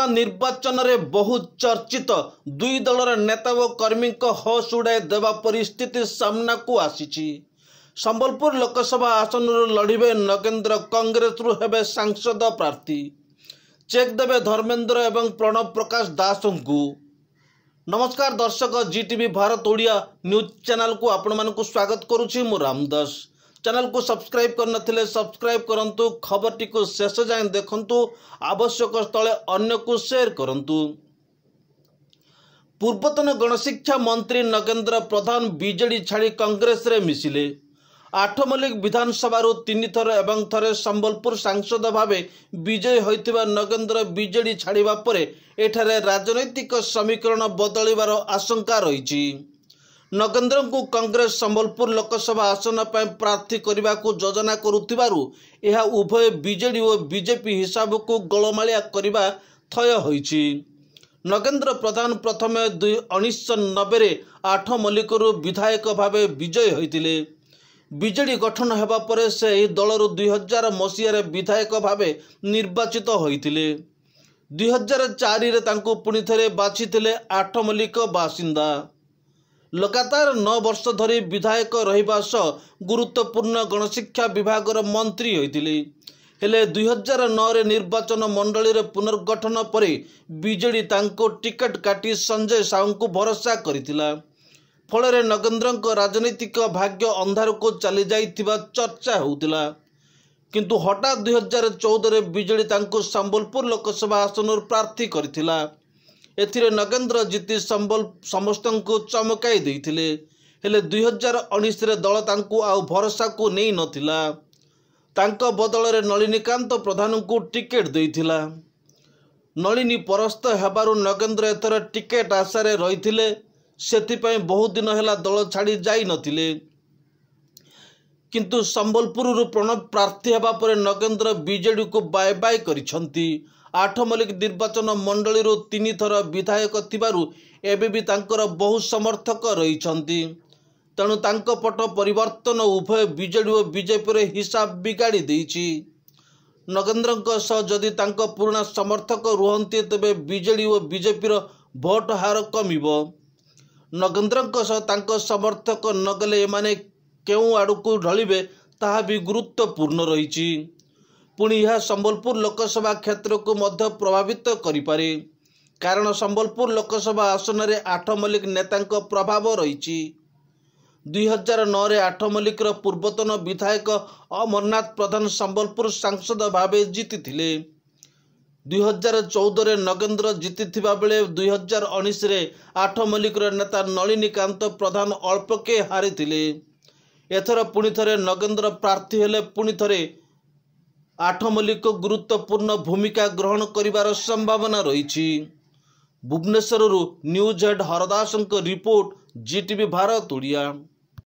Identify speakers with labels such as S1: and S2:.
S1: लोकसभा निर्वाचन में बहु चर्चित दुई दलर नेता व कर्मी होश उड़ाई देवा परिस्थिति सामना को आसी। संबलपुर लोकसभा आसन लड़िबे नगेंद्र, कांग्रेस रु हेबे सांसद प्रार्थी। चेक देवे धर्मेंद्र एवं प्रणव प्रकाश दास को। नमस्कार दर्शक, जीटीवी भारत ओडिया न्यूज चैनल को आपण मानकु स्वागत करुछि। मु रामदास। चैनल को सब्सक्राइब करनथिले सब्सक्राइब करंतु, खबरटी को शेष जाए देखंतु, आवश्यक स्थले अन्य को शेयर करंतु। पूर्वतन गणशिक्षा मंत्री नगेंद्र प्रधान बीजेडी छाड़ी कांग्रेस रे मिसिले। आठमल्लिक विधानसभा 3 थर एवं थरे संबलपुर सांसद भावे विजय होइतिबा नगेंद्र बीजेडी छाड़िबा परे एठारे राजनैतिक समीकरण बदलिबार आशंका रही। नगेंद्र को कांग्रेस संबलपुर लोकसभा आसन पर प्रार्थी करने को योजना करुथिबारु यह उभय बीजेडी और बीजेपी हिसाब को गोलमालिया करने थय होइछि। नगेंद्र प्रधान प्रथम 1990 आठमल्लिक विधायक भावे विजय होइतिले। बीजेडी गठन हेबा परे से एही दलर 2000 मसीह विधायक भावे निर्वाचित होइतिले। 2004 रे तांको पुणी थरे बाछिथिले आठमल्लिक बासिंदा। लगातार 9 वर्ष धरी विधायक रहिबा सह गुरुत्वपूर्ण गणशिक्षा विभागर मंत्री होइतिले। हेले 2009 रे निर्वाचन मंडली रे पुनर्गठन परे बीजेडी तांको टिकट काटी संजय साहू को भरोसा करितिला। फल नगेंद्र राजनीतिक भाग्य अंधार को चली जाइथिबा चर्चा होउतिला। किंतु हठात 2014 रे बीजेडी तांको संबलपुर लोकसभा आसन प्रार्थी करथिला। एथिरे नगेंद्र जीति समस्त को चमकाई देइथिले। हेले 2019 रे दल तांको आउ भरोसा को नहीं नथिला। तांको बदल रे नलिनीकांत प्रधान को टिकेट देइथिला। नलिनी परस्त हेबारु नगेंद्र एथर टिकेट आशारे रहिथिले। सेथिपई बहुत दिन हेला दल छाड़ी जाई नथिले। किंतु संबलपुर प्रणव प्रार्थी हेबा परे नगेंद्र बीजेडी को बाय बाय करिसंती। आठमल्लिक निर्वाचन मंडली 3 थर विधायक थिबारु एबे भी तांकर बहु समर्थक रहिसंती। तेणु तांको पट परिवर्तन उभय बीजेडी और बीजेपी रे हिसाब बिगाड़ी देइछि। नगेंद्र सह जदि तांको पुराना समर्थक रुहंती तेबे बीजेडी और बीजेपी रो भोट हार कमिबो। नगेंद्र सह तांको समर्थक नगले एमाने केउ आड़कू ढलिबे ताहा भी गुरुत्वपूर्ण रही। पुणी यह संबलपुर लोकसभा क्षेत्र को मध्य प्रभावित करिपारे, कारण संबलपुर लोकसभा आसन रे आठमल्लिक नेतांक प्रभाव रही। 2009 रे आठमल्लिक पूर्वतन विधायक अमरनाथ प्रधान संबलपुर सांसद भावे जीतिथिले। 2014 रे नगेंद्र जीतिथिबा बेले 2019 रे आठमल्लिक नेता नलिनीकांत प्रधान अल्पके हारिथिले। एथर पुणी थरे नगेंद्र प्रार्थी हेले पुणी थरे आठमल्लिक गुरुत्वपूर्ण भूमिका ग्रहण करिवार संभावना रही। Bhubaneswar news head Hardas report, Zee TV Bharat Odia.